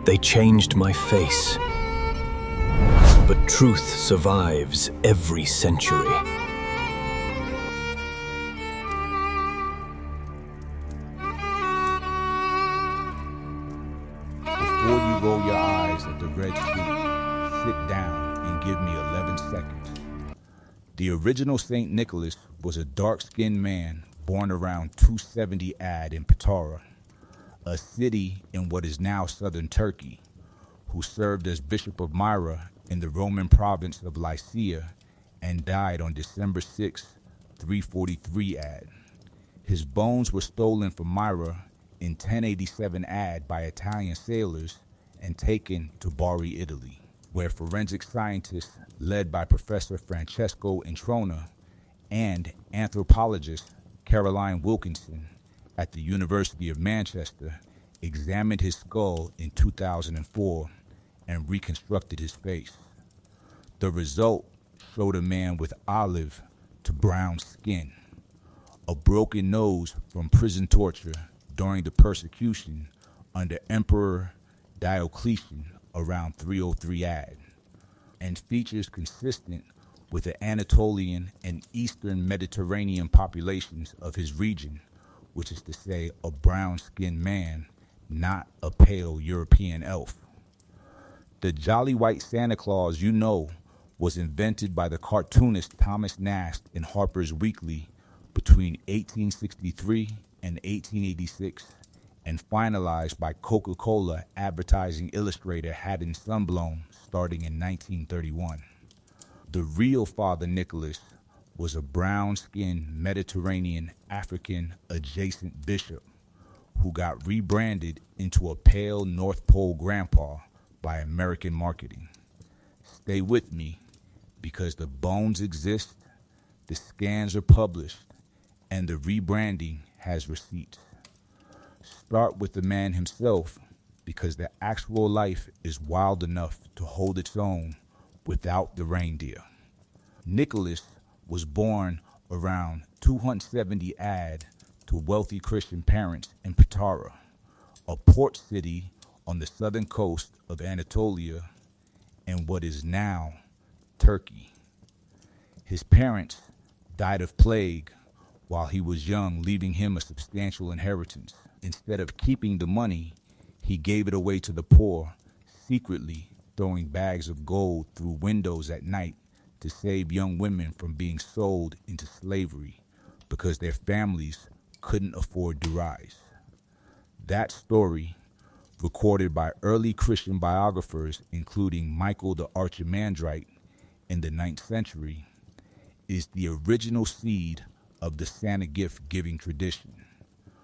They changed my face. But truth survives every century. Before you roll your eyes at the red sheet, sit down and give me 11 seconds. The original Saint Nicholas was a dark-skinned man born around 270 AD in Patara, a city in what is now southern Turkey, who served as Bishop of Myra in the Roman province of Lycia and died on December 6, 343 AD. His bones were stolen from Myra in 1087 AD by Italian sailors and taken to Bari, Italy, where forensic scientists led by Professor Francesco Introna and anthropologist Caroline Wilkinson at the University of Manchester examined his skull in 2004 and reconstructed his face. The result showed a man with olive to brown skin, a broken nose from prison torture during the persecution under Emperor Diocletian around 303 AD, and features consistent with the Anatolian and Eastern Mediterranean populations of his region, which is to say a brown-skinned man, not a pale European elf. The jolly white Santa Claus you know was invented by the cartoonist Thomas Nast in Harper's Weekly between 1863 and 1886, and finalized by Coca-Cola advertising illustrator Haddon Sunblom starting in 1931. The real Father Nicholas was a brown-skinned Mediterranean African adjacent bishop who got rebranded into a pale North Pole grandpa by American marketing. Stay with me, because the bones exist, the scans are published, and the rebranding has receipts. Start with the man himself, because the actual life is wild enough to hold its own without the reindeer. Nicholas was born around 270 AD to wealthy Christian parents in Patara, a port city on the southern coast of Anatolia in what is now Turkey. His parents died of plague while he was young, leaving him a substantial inheritance. Instead of keeping the money, he gave it away to the poor, secretly throwing bags of gold through windows at night to save young women from being sold into slavery because their families couldn't afford durais. That story, recorded by early Christian biographers including Michael the Archimandrite in the 9th century, is the original seed of the Santa gift giving tradition.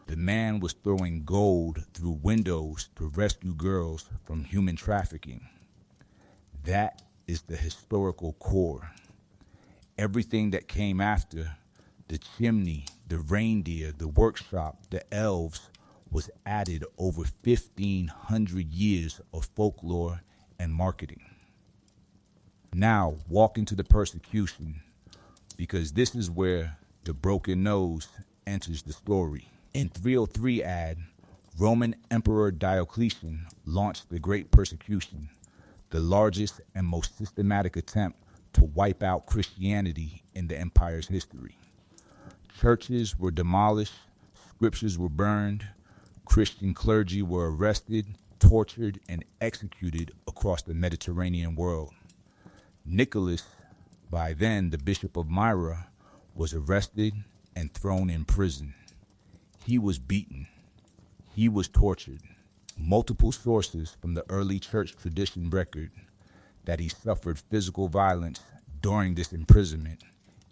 The man was throwing gold through windows to rescue girls from human trafficking. That is the historical core. Everything that came after, the chimney, the reindeer, the workshop, the elves, was added over 1,500 years of folklore and marketing. Now, walk into the persecution, because this is where the broken nose enters the story. In 303 AD, Roman Emperor Diocletian launched the Great Persecution, the largest and most systematic attempt to wipe out Christianity in the empire's history. Churches were demolished, scriptures were burned, Christian clergy were arrested, tortured, and executed across the Mediterranean world. Nicholas, by then the Bishop of Myra, was arrested and thrown in prison. He was beaten. He was tortured. Multiple sources from the early church tradition record that he suffered physical violence during this imprisonment,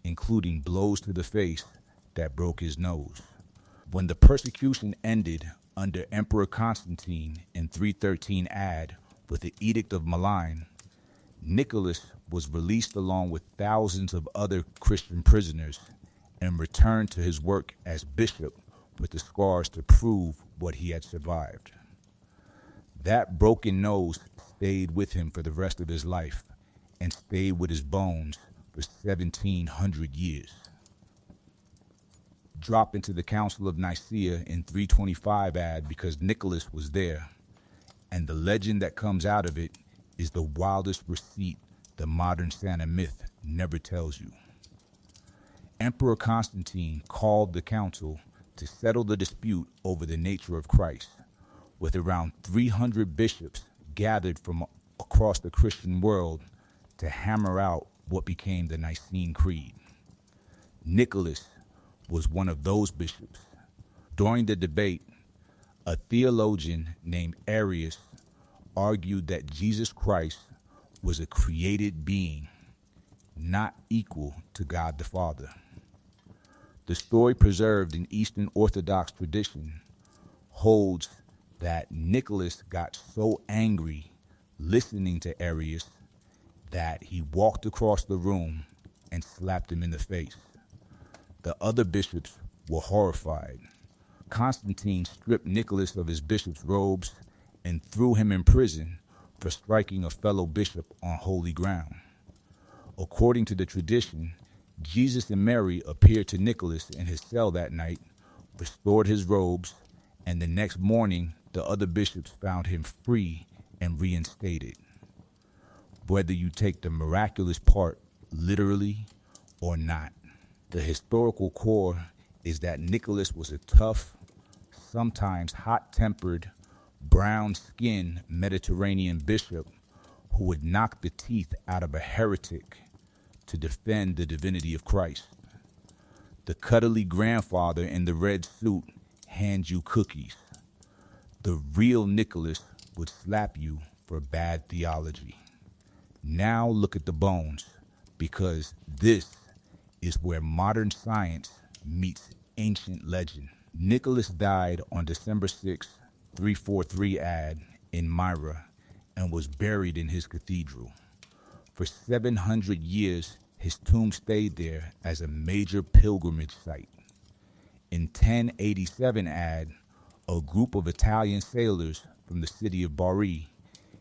including blows to the face that broke his nose. When the persecution ended under Emperor Constantine in 313 AD with the Edict of Milan, Nicholas was released along with thousands of other Christian prisoners and returned to his work as bishop with the scars to prove what he had survived. That broken nose stayed with him for the rest of his life and stayed with his bones for 1,700 years. Drop into the Council of Nicaea in 325 AD because Nicholas was there, and the legend that comes out of it is the wildest receipt the modern Santa myth never tells you. Emperor Constantine called the council to settle the dispute over the nature of Christ, with around 300 bishops gathered from across the Christian world to hammer out what became the Nicene Creed. Nicholas was one of those bishops. During the debate, a theologian named Arius argued that Jesus Christ was a created being, not equal to God the Father. The story preserved in Eastern Orthodox tradition holds that Nicholas got so angry listening to Arius that he walked across the room and slapped him in the face. The other bishops were horrified. Constantine stripped Nicholas of his bishop's robes and threw him in prison for striking a fellow bishop on holy ground. According to the tradition, Jesus and Mary appeared to Nicholas in his cell that night, restored his robes, and the next morning the other bishops found him free and reinstated. Whether you take the miraculous part literally or not, the historical core is that Nicholas was a tough, sometimes hot-tempered, brown-skinned Mediterranean bishop who would knock the teeth out of a heretic to defend the divinity of Christ. The cuddly grandfather in the red suit hands you cookies. The real Nicholas would slap you for bad theology. Now look at the bones, because this is where modern science meets ancient legend. Nicholas died on December 6, 343 AD in Myra and was buried in his cathedral. For 700 years, his tomb stayed there as a major pilgrimage site. In 1087 AD, a group of Italian sailors from the city of Bari,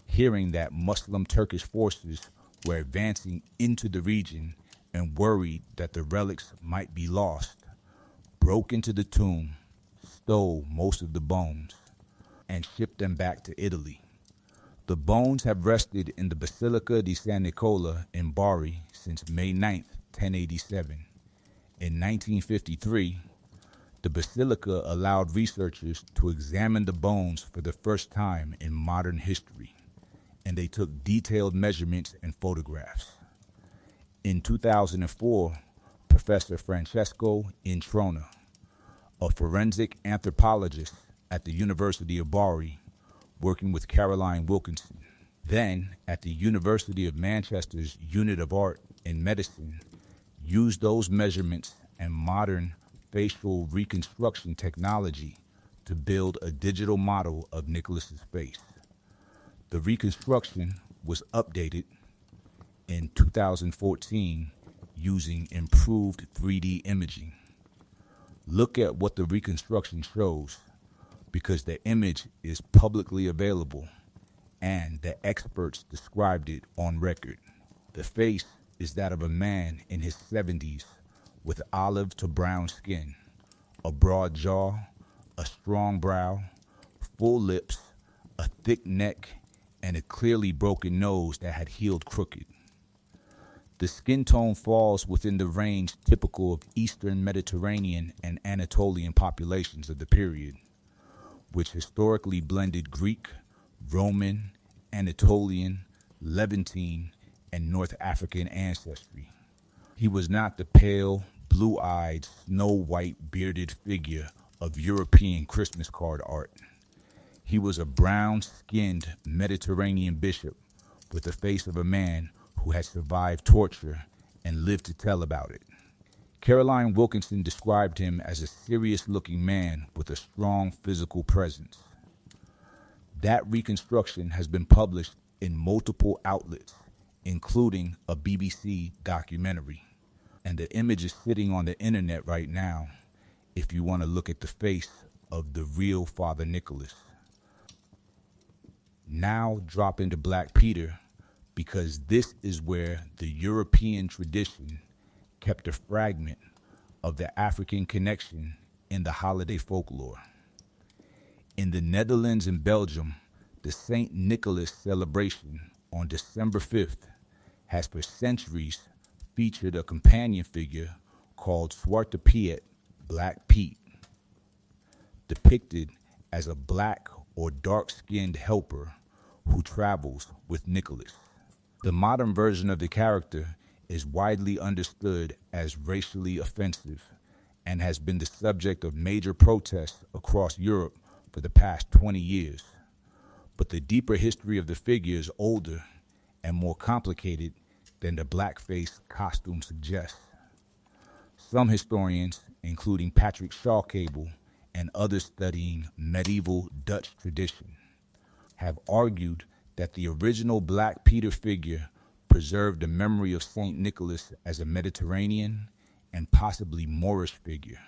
hearing that Muslim Turkish forces were advancing into the region and worried that the relics might be lost, broke into the tomb, stole most of the bones, and shipped them back to Italy. The bones have rested in the Basilica di San Nicola in Bari since May 9, 1087. In 1953, the basilica allowed researchers to examine the bones for the first time in modern history, and they took detailed measurements and photographs. In 2004, Professor Francesco Introna, a forensic anthropologist at the University of Bari, working with Caroline Wilkinson, then at the University of Manchester's Unit of Art and Medicine, used those measurements and modern facial reconstruction technology to build a digital model of Nicholas's face. The reconstruction was updated in 2014 using improved 3D imaging. Look at what the reconstruction shows, because the image is publicly available and the experts described it on record. The face is that of a man in his 70s with olive to brown skin, a broad jaw, a strong brow, full lips, a thick neck, and a clearly broken nose that had healed crooked. The skin tone falls within the range typical of Eastern Mediterranean and Anatolian populations of the period, which historically blended Greek, Roman, Anatolian, Levantine, and North African ancestry. He was not the pale, blue-eyed, snow-white bearded figure of European Christmas card art. He was a brown-skinned Mediterranean bishop with the face of a man who had survived torture and lived to tell about it. Caroline Wilkinson described him as a serious-looking man with a strong physical presence. That reconstruction has been published in multiple outlets, including a BBC documentary. And the image is sitting on the internet right now if you want to look at the face of the real Father Nicholas. Now drop into Black Peter, because this is where the European tradition kept a fragment of the African connection in the holiday folklore. In the Netherlands and Belgium, The Saint Nicholas celebration on December 5th has for centuries featured a companion figure called Zwarte Piet, Black Pete, depicted as a black or dark-skinned helper who travels with Nicholas. The modern version of the character is widely understood as racially offensive and has been the subject of major protests across Europe for the past 20 years. But the deeper history of the figure is older and more complicated than the blackface costume suggests. Some historians, including Patrick Shawcable and others studying medieval Dutch tradition, have argued that the original Black Peter figure preserved the memory of Saint Nicholas as a Mediterranean and possibly Moorish figure,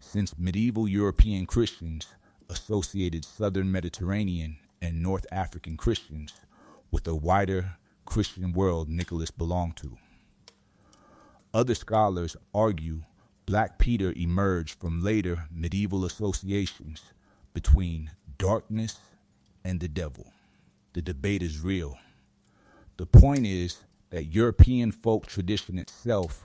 since medieval European Christians associated Southern Mediterranean and North African Christians with the wider Christian world Nicholas belonged to. Other scholars argue Black Peter emerged from later medieval associations between darkness and the devil. The debate is real. The point is that European folk tradition itself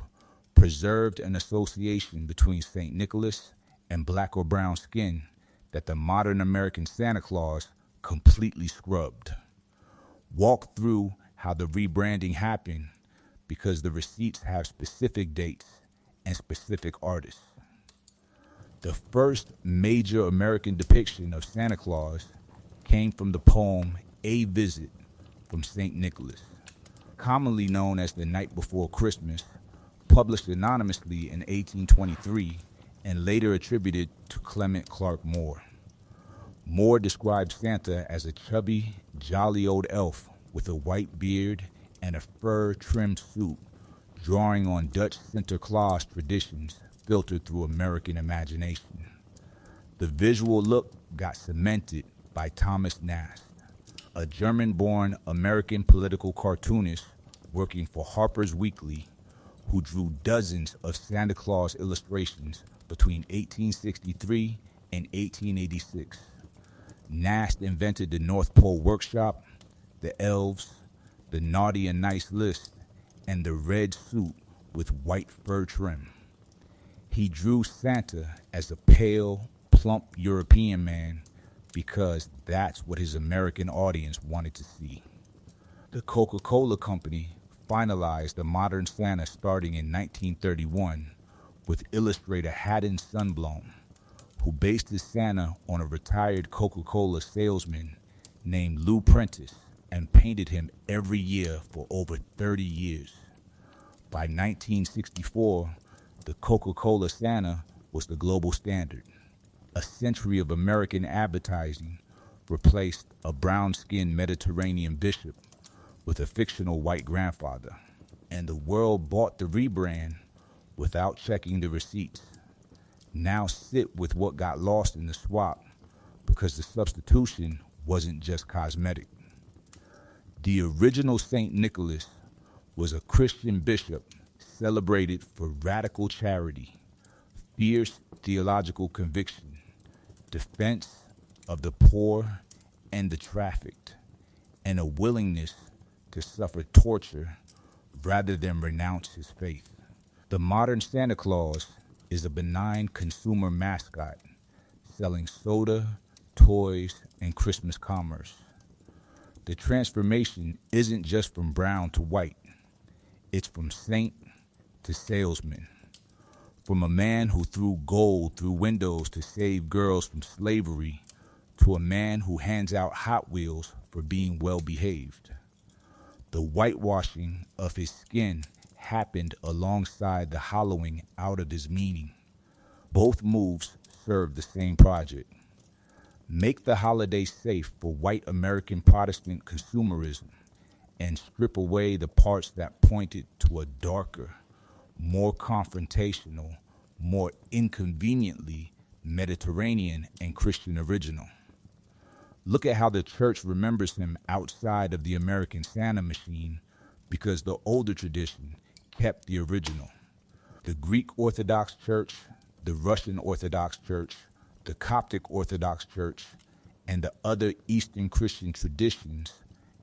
preserved an association between Saint Nicholas and black or brown skin that the modern American Santa Claus completely scrubbed. Walk through how the rebranding happened because the receipts have specific dates and specific artists. The first major American depiction of Santa Claus came from the poem A Visit from Saint Nicholas, commonly known as The Night Before Christmas, published anonymously in 1823 and later attributed to Clement Clark Moore. Moore described Santa as a chubby, jolly old elf with a white beard and a fur-trimmed suit, drawing on Dutch Sinterklaas traditions filtered through American imagination. The visual look got cemented by Thomas Nast, a German-born American political cartoonist working for Harper's Weekly, who drew dozens of Santa Claus illustrations between 1863 and 1886. Nast invented the North Pole Workshop, the elves, the naughty and nice list, and the red suit with white fur trim. He drew Santa as a pale, plump European man because that's what his American audience wanted to see. The Coca-Cola Company finalized the modern Santa starting in 1931 with illustrator Haddon Sunblom, who based his Santa on a retired Coca-Cola salesman named Lou Prentice and painted him every year for over 30 years. By 1964, the Coca-Cola Santa was the global standard. A century of American advertising replaced a brown-skinned Mediterranean bishop with a fictional white grandfather, and the world bought the rebrand without checking the receipts. Now sit with what got lost in the swap because the substitution wasn't just cosmetic. The original Saint Nicholas was a Christian bishop celebrated for radical charity, fierce theological conviction, defense of the poor and the trafficked, and a willingness to suffer torture rather than renounce his faith. The modern Santa Claus is a benign consumer mascot selling soda, toys, and Christmas commerce. The transformation isn't just from brown to white. It's from saint to salesman. From a man who threw gold through windows to save girls from slavery to a man who hands out Hot Wheels for being well behaved. The whitewashing of his skin happened alongside the hollowing out of his meaning. Both moves serve the same project. Make the holiday safe for white American Protestant consumerism and strip away the parts that pointed to a darker, more confrontational, more inconveniently Mediterranean and Christian original. Look at how the church remembers him outside of the American Santa machine because the older tradition kept the original. The Greek Orthodox Church, the Russian Orthodox Church, the Coptic Orthodox Church, and the other Eastern Christian traditions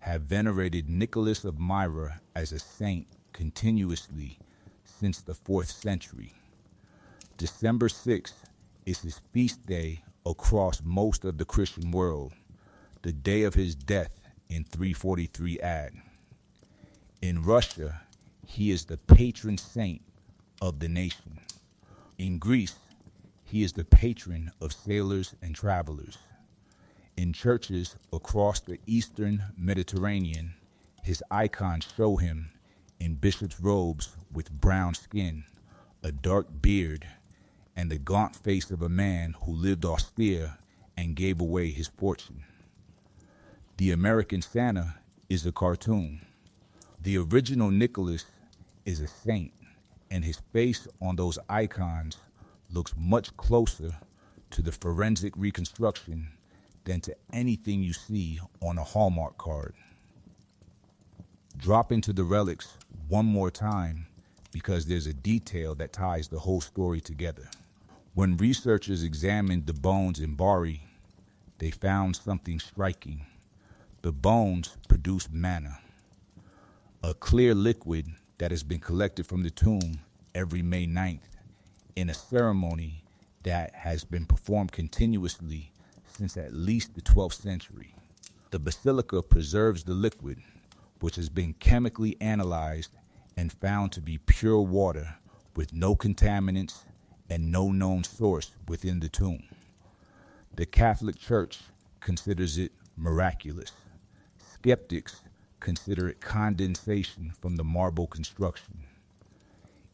have venerated Nicholas of Myra as a saint continuously since the 4th century. December 6th is his feast day across most of the Christian world, the day of his death in 343 AD. In Russia, he is the patron saint of the nation. In Greece, he is the patron of sailors and travelers. In churches across the eastern Mediterranean, his icons show him in bishop's robes with brown skin, a dark beard, and the gaunt face of a man who lived austere and gave away his fortune. The American Santa is a cartoon. The original Nicholas is a saint, and his face on those icons looks much closer to the forensic reconstruction than to anything you see on a Hallmark card. Drop into the relics one more time because there's a detail that ties the whole story together. When researchers examined the bones in Bari, they found something striking. The bones produced manna, a clear liquid that has been collected from the tomb every May 9th in a ceremony that has been performed continuously since at least the 12th century. The basilica preserves the liquid, which has been chemically analyzed and found to be pure water with no contaminants and no known source within the tomb. The Catholic Church considers it miraculous. Skeptics consider it condensation from the marble construction.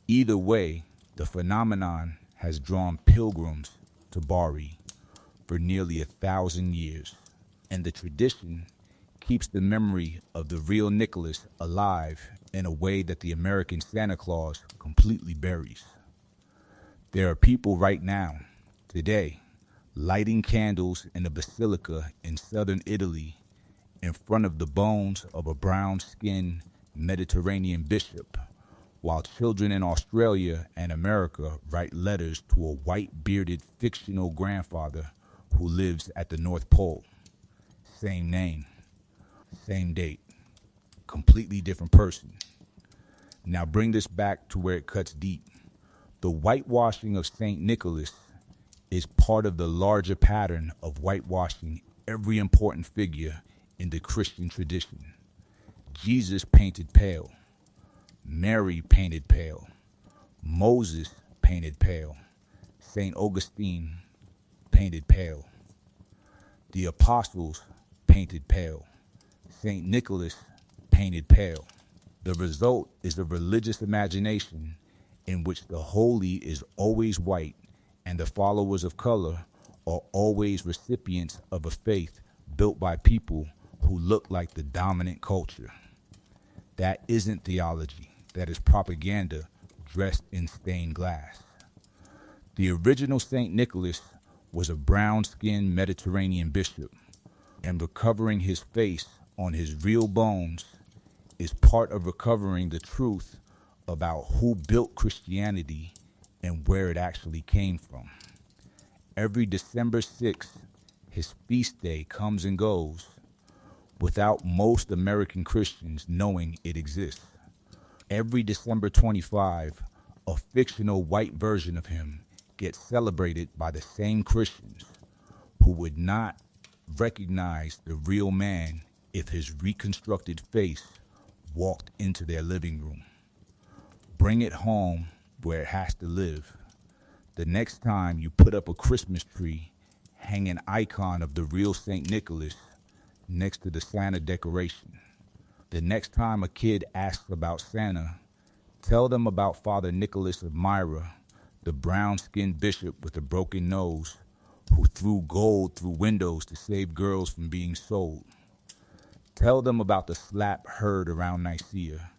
Either way, the phenomenon has drawn pilgrims to Bari for nearly 1,000 years, and the tradition keeps the memory of the real Nicholas alive in a way that the American Santa Claus completely buries. There are people right now, today, lighting candles in a basilica in southern Italy in front of the bones of a brown-skinned Mediterranean bishop, while children in Australia and America write letters to a white-bearded fictional grandfather who lives at the North Pole. Same name, same date, completely different person. Now bring this back to where it cuts deep. The whitewashing of Saint Nicholas is part of the larger pattern of whitewashing every important figure in the Christian tradition. Jesus painted pale. Mary painted pale. Moses painted pale. St. Augustine painted pale. The apostles painted pale. St. Nicholas painted pale. The result is a religious imagination in which the holy is always white and the followers of color are always recipients of a faith built by people who look like the dominant culture. That isn't theology. That is propaganda dressed in stained glass. The original Saint Nicholas was a brown-skinned Mediterranean bishop, and recovering his face on his real bones is part of recovering the truth about who built Christianity and where it actually came from. Every December 6th, his feast day comes and goes without most American Christians knowing it exists. Every December 25, a fictional white version of him gets celebrated by the same Christians who would not recognize the real man if his reconstructed face walked into their living room. Bring it home where it has to live. The next time you put up a Christmas tree, hang an icon of the real Saint Nicholas next to the Santa decoration. The next time a kid asks about Santa, tell them about Father Nicholas of Myra, the brown-skinned bishop with a broken nose who threw gold through windows to save girls from being sold. Tell them about the slap heard around Nicaea.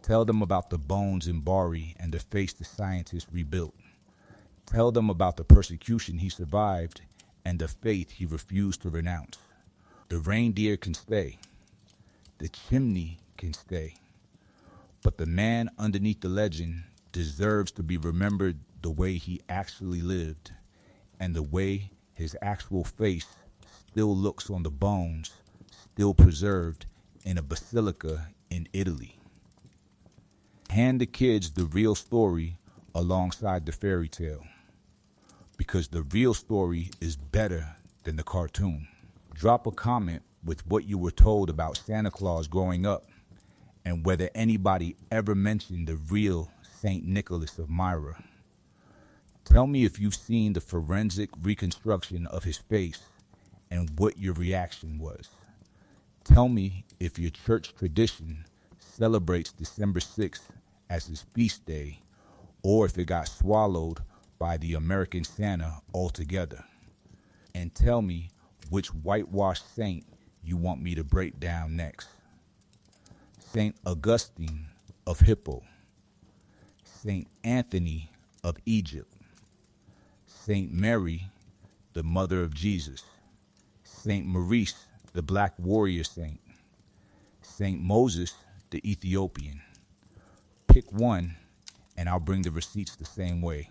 Tell them about the bones in Bari and the face the scientists rebuilt. Tell them about the persecution he survived and the faith he refused to renounce. The reindeer can stay. The chimney can stay. But the man underneath the legend deserves to be remembered the way he actually lived and the way his actual face still looks on the bones still preserved in a basilica in Italy. Hand the kids the real story alongside the fairy tale, because the real story is better than the cartoon. Drop a comment with what you were told about Santa Claus growing up and whether anybody ever mentioned the real Saint Nicholas of Myra. Tell me if you've seen the forensic reconstruction of his face and what your reaction was. Tell me if your church tradition celebrates December 6th as his feast day, or if it got swallowed by the American Santa altogether. And tell me which whitewashed saint you want me to break down next. Saint Augustine of Hippo, Saint Anthony of Egypt, Saint Mary, the mother of Jesus, Saint Maurice, the black warrior saint, Saint Moses, the Ethiopian. Pick one, and I'll bring the receipts the same way.